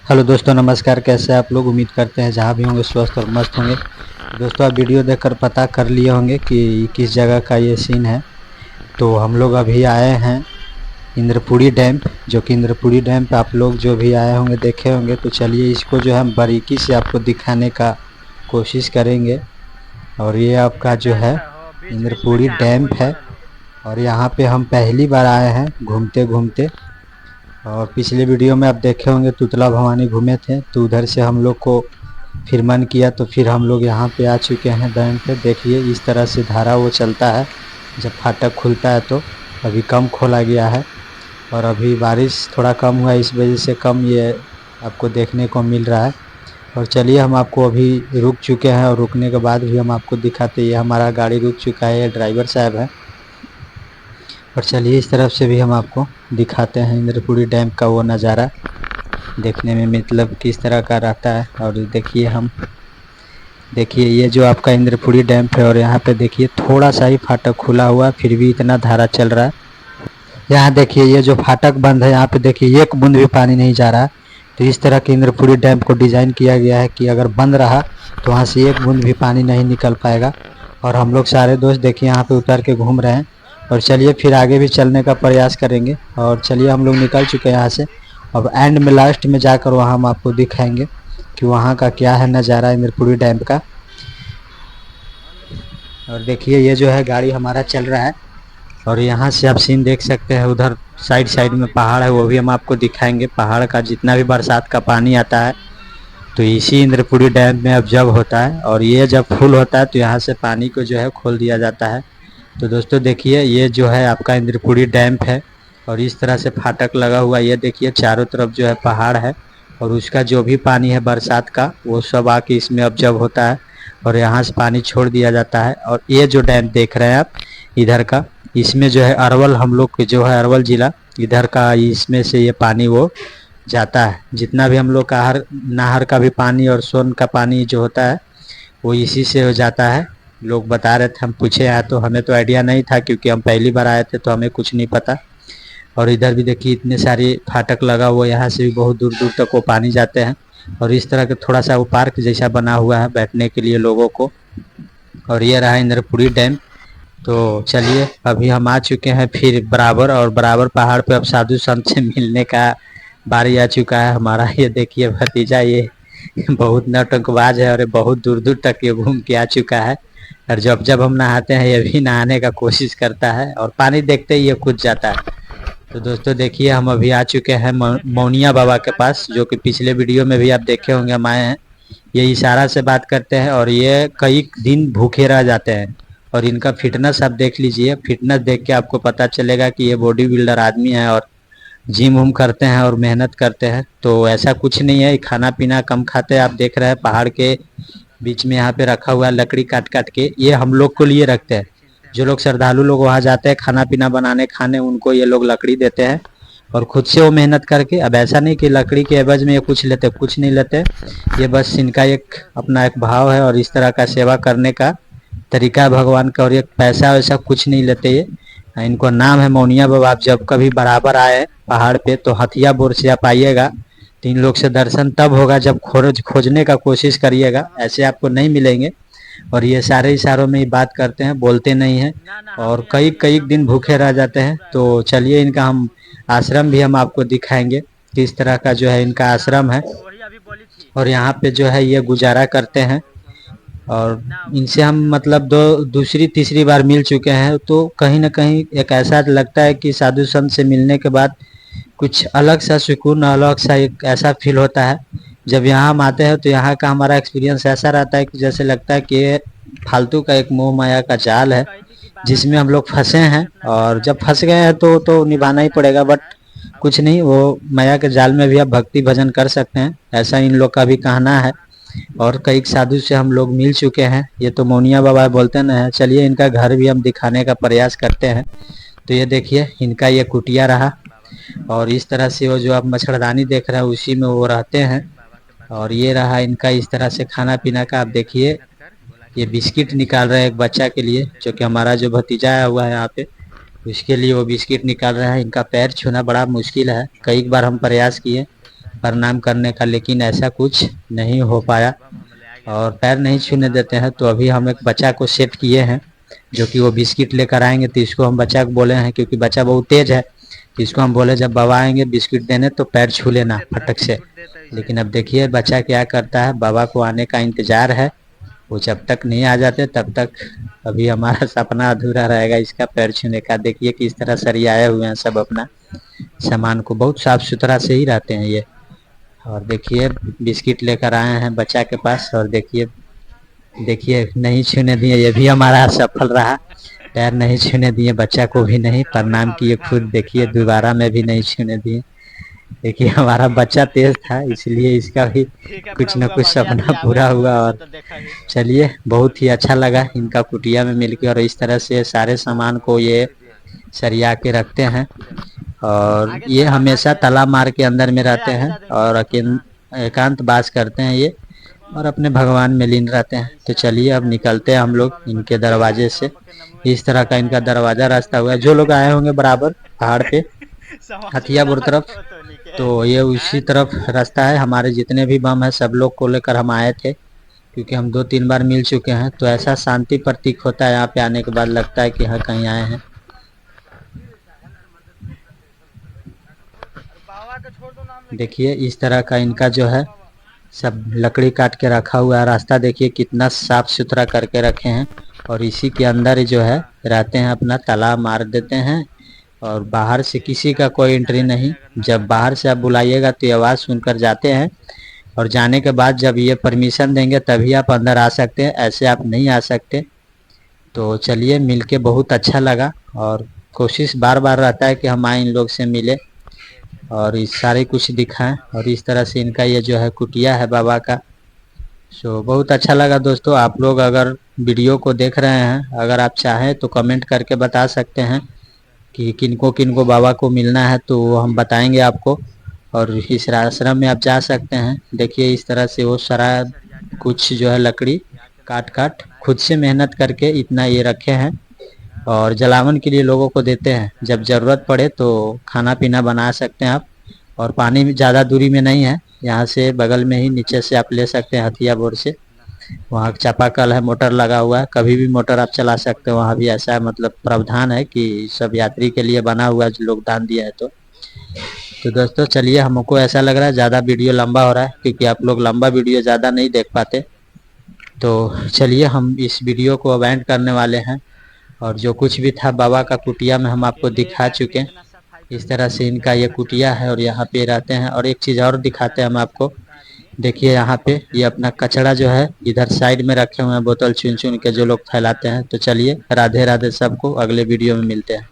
Hello दोस्तों, नमस्कार। कैसे आप लोग? उम्मीद करते हैं जहाँ भी होंगे स्वस्थ और मस्त होंगे। दोस्तों, आप वीडियो देखकर पता कर लिए होंगे कि किस जगह का ये सीन है। तो हम लोग अभी आए हैं इंद्रपुरी डैम, जो कि इंद्रपुरी डैम पे आप लोग जो भी आए होंगे देखे होंगे। तो चलिए इसको जो है हम बारीकी से आपको दिखाने का कोशिश करेंगे। और ये आपका जो है इंद्रपुरी डैम है, और यहाँ पे हम पहली बार आए हैं घूमते घूमते। और पिछले वीडियो में आप देखे होंगे तुतला भवानी घूमे थे, तो उधर से हम लोग को फिर मन किया तो फिर हम लोग यहाँ पे आ चुके हैं डैम पे। देखिए इस तरह से धारा वो चलता है जब फाटक खुलता है। तो अभी कम खोला गया है, और अभी बारिश थोड़ा कम हुआ है, इस वजह से कम ये आपको देखने को मिल रहा है। और चलिए हम आपको अभी रुक चुके हैं, और रुकने के बाद भी हम आपको दिखाते। ये हमारा गाड़ी रुक चुका है, ये ड्राइवर साहब है। और चलिए इस तरफ से भी हम आपको दिखाते हैं इंद्रपुरी डैम का वो नज़ारा, देखने में मतलब किस तरह का रहता है। और देखिए ये जो आपका इंद्रपुरी डैम है, और यहाँ पे देखिए थोड़ा सा ही फाटक खुला हुआ, फिर भी इतना धारा चल रहा है। यहाँ देखिए ये जो फाटक बंद है, यहाँ पे देखिए एक बूंद भी पानी नहीं जा रहा है। तो इस तरह के इंद्रपुरी डैम को डिज़ाइन किया गया है कि अगर बंद रहा तो वहाँ से एक बूंद भी पानी नहीं निकल पाएगा। और हम लोग सारे दोस्त देखिए यहाँ पे उतर के घूम रहे हैं। और चलिए फिर आगे भी चलने का प्रयास करेंगे। और चलिए हम लोग निकल चुके हैं यहाँ से। अब एंड में लास्ट में जाकर वहाँ हम आपको दिखाएंगे कि वहाँ का क्या है नज़ारा इंद्रपुरी डैम का। और देखिए ये जो है गाड़ी हमारा चल रहा है, और यहाँ से आप सीन देख सकते हैं। उधर साइड साइड में पहाड़ है, वो भी हम आपको दिखाएंगे। पहाड़ का जितना भी बरसात का पानी आता है तो इसी इंद्रपुरी डैम में अब जब होता है, और ये जब फुल होता है तो यहाँ से पानी को जो है खोल दिया जाता है। तो दोस्तों देखिए ये जो है आपका इंद्रपुरी डैम है, और इस तरह से फाटक लगा हुआ। ये देखिए चारों तरफ जो है पहाड़ है, और उसका जो भी पानी है बरसात का वो सब आके इसमें ऑब्जर्व होता है, और यहाँ से पानी छोड़ दिया जाता है। और ये जो डैम देख रहे हैं आप इधर का, इसमें जो है अरवल, हम लोग जो है अरवल ज़िला इधर का, इसमें से ये पानी वो जाता है। जितना भी हम लोग का हर नहर का भी पानी और सोन का पानी जो होता है वो इसी से हो जाता है। लोग बता रहे थे, हम पूछे यहाँ तो हमें तो आइडिया नहीं था, क्योंकि हम पहली बार आए थे तो हमें कुछ नहीं पता। और इधर भी देखिए इतने सारे फाटक लगा हुआ, यहाँ से भी बहुत दूर दूर तक वो पानी जाते हैं। और इस तरह के थोड़ा सा वो पार्क जैसा बना हुआ है बैठने के लिए लोगों को। और ये रहा इंद्रपुरी डैम। तो चलिए अभी हम आ चुके हैं फिर बराबर, और बराबर पहाड़ पे अब साधु संत से मिलने का बारी आ चुका है हमारा। ये देखिए भतीजा, ये बहुत नौटंकबाज है, और बहुत दूर दूर तक ये घूम के आ चुका है। और जब जब हम नहाते हैं ये भी नहाने का कोशिश करता है, और पानी देखते ही ये कूद जाता है। तो दोस्तों देखिए हम अभी आ चुके हैं मौनिया बाबा के पास, जो कि पिछले वीडियो में भी आप देखे होंगे हम आए हैं। ये इशारा से बात करते हैं, और ये कई दिन भूखे रह जाते हैं। और इनका फिटनेस आप देख लीजिए, फिटनेस देख के आपको पता चलेगा कि ये बॉडी बिल्डर आदमी है, और जिम उम करते हैं और मेहनत करते हैं। तो ऐसा कुछ नहीं है, खाना पीना कम खाते हैं। आप देख रहे हैं पहाड़ के बीच में यहाँ पे रखा हुआ है लकड़ी काट काट के, ये हम लोग को लिए रखते हैं। जो लोग श्रद्धालु लोग वहाँ जाते हैं खाना पीना बनाने खाने, उनको ये लोग लकड़ी देते हैं, और खुद से वो मेहनत करके। अब ऐसा नहीं कि लकड़ी के एवज में ये कुछ लेते, कुछ नहीं लेते। ये बस इनका एक अपना एक भाव है, और इस तरह का सेवा करने का तरीका है भगवान का। और ये पैसा वैसा कुछ नहीं लेते ये। इनको नाम है मौनिया बाबा। आप जब कभी बराबर आए पहाड़ पे तो हथिया बोर से आप आइएगा, तो इन लोग से दर्शन तब होगा जब खोजने का कोशिश करिएगा, ऐसे आपको नहीं मिलेंगे। और ये सारे इशारों में ही बात करते हैं, बोलते नहीं हैं, और कई कई दिन भूखे रह जाते हैं। तो चलिए इनका हम आश्रम भी हम आपको दिखाएंगे, किस तरह का जो है इनका आश्रम है। और यहाँ पे जो है ये गुजारा करते हैं, और इनसे हम मतलब दूसरी तीसरी बार मिल चुके हैं। तो कहीं ना कहीं एक ऐसा लगता है कि साधु संत से मिलने के बाद कुछ अलग सा सुकून, अलग सा एक ऐसा फील होता है। जब यहाँ हम आते हैं तो यहाँ का हमारा एक्सपीरियंस ऐसा रहता है कि जैसे लगता है कि ये फालतू का एक मोह माया का जाल है जिसमें हम लोग फंसे हैं, और जब फंस गए हैं तो निभाना ही पड़ेगा। बट कुछ नहीं, वो माया के जाल में भी आप भक्ति भजन कर सकते हैं, ऐसा इन लोग का भी कहना है। और कई साधु से हम लोग मिल चुके हैं। ये तो मौनिया बाबा बोलते ना है। चलिए इनका घर भी हम दिखाने का प्रयास करते हैं। तो ये देखिए इनका ये कुटिया रहा, और इस तरह से वो जो आप मच्छरदानी देख रहे हैं उसी में वो रहते हैं। और ये रहा इनका इस तरह से खाना पीना का। आप देखिए ये बिस्किट निकाल रहे हैं एक बच्चा के लिए, जो कि हमारा जो भतीजा आया हुआ है यहाँ पे, उसके लिए वो बिस्किट निकाल रहे हैं। इनका पैर छूना बड़ा मुश्किल है, कई बार हम प्रयास किए प्रणाम करने का, लेकिन ऐसा कुछ नहीं हो पाया और पैर नहीं छूने देते हैं। तो अभी हम एक बच्चा को सेट किए हैं जो कि वो बिस्किट लेकर आएंगे, तो इसको हम बच्चा को बोले हैं, क्योंकि बच्चा बहुत तेज है, तो इसको हम बोले जब बाबा आएंगे बिस्किट देने तो पैर छू लेना फटक से। लेकिन अब देखिए बच्चा क्या करता है, बाबा को आने का इंतजार है, वो जब तक नहीं आ जाते तब तक अभी हमारा सपना अधूरा रहेगा इसका पैर छूने का। देखिए किस तरह सरियाए हुए हैं सब अपना सामान को, बहुत साफ सुथरा से ही रहते हैं ये। और देखिए बिस्किट लेकर आए हैं बच्चा के पास, और देखिए देखिए नहीं छूने दिए, ये भी हमारा सफल रहा, पैर नहीं छूने दिए, बच्चा को भी नहीं, प्रणाम किए खुद, देखिए दोबारा में भी नहीं छूने दिए। देखिए हमारा बच्चा तेज था इसलिए इसका भी कुछ न कुछ सपना पूरा हुआ। और चलिए बहुत ही अच्छा लगा इनका कुटिया में मिलकर, और इस तरह से सारे सामान को ये सरिया के रखते हैं। और ये हमेशा ताला मार के अंदर में रहते हैं और एकांत वास करते हैं ये, और अपने भगवान में लीन रहते हैं। तो चलिए अब निकलते हैं हम लोग इनके दरवाजे से। इस तरह का इनका दरवाजा रास्ता हुआ है। जो लोग आए होंगे बराबर पहाड़ पे हथियापुर तरफ, तो ये उसी तरफ रास्ता है। हमारे जितने भी बम है सब लोग को लेकर हम आए थे, क्योंकि हम 2-3 बार मिल चुके हैं। तो ऐसा शांति प्रतीक होता है यहाँ पे आने के बाद, लगता है कि हाँ कहीं आए हैं। देखिए इस तरह का इनका जो है सब लकड़ी काट के रखा हुआ है। रास्ता देखिए कितना साफ सुथरा करके रखे हैं, और इसी के अंदर जो है रहते हैं, अपना ताला मार देते हैं और बाहर से किसी का कोई एंट्री नहीं। जब बाहर से आप बुलाइएगा तो आवाज़ सुनकर जाते हैं, और जाने के बाद जब ये परमिशन देंगे तभी आप अंदर आ सकते हैं, ऐसे आप नहीं आ सकते। तो चलिए मिलके बहुत अच्छा लगा, और कोशिश बार बार रहता है कि हम आए इन लोग से मिले और इस सारे कुछ दिखाएं। और इस तरह से इनका ये जो है कुटिया है बाबा का। सो बहुत अच्छा लगा दोस्तों। आप लोग अगर वीडियो को देख रहे हैं, अगर आप चाहें तो कमेंट करके बता सकते हैं कि किनको किनको बाबा को मिलना है, तो वो हम बताएंगे आपको। और इस आश्रम में आप जा सकते हैं। देखिए इस तरह से वो सारा कुछ जो है लकड़ी काट काट खुद से मेहनत करके इतना ये रखे हैं, और जलावन के लिए लोगों को देते हैं। जब ज़रूरत पड़े तो खाना पीना बना सकते हैं आप। और पानी भी ज़्यादा दूरी में नहीं है, यहाँ से बगल में ही नीचे से आप ले सकते हैं हथिया बोर से। वहाँ चापाकल है, मोटर लगा हुआ है, कभी भी मोटर आप चला सकते हो। वहाँ भी ऐसा है, मतलब प्रावधान है कि सब यात्री के लिए बना हुआ है, जो लोग दान दिया है। तो दोस्तों चलिए, हमको ऐसा लग रहा है ज़्यादा वीडियो लंबा हो रहा है, क्योंकि आप लोग लंबा वीडियो ज़्यादा नहीं देख पाते। तो चलिए हम इस वीडियो को अब एंड करने वाले हैं। और जो कुछ भी था बाबा का कुटिया में हम आपको दिखा चुके हैं। इस तरह से इनका ये कुटिया है और यहाँ पे रहते हैं। और एक चीज़ और दिखाते हैं हम आपको। देखिए यहाँ पे ये अपना कचरा जो है इधर साइड में रखे हुए हैं, बोतल चुन चुन के जो लोग फैलाते हैं। तो चलिए राधे राधे सबको, अगले वीडियो में मिलते हैं।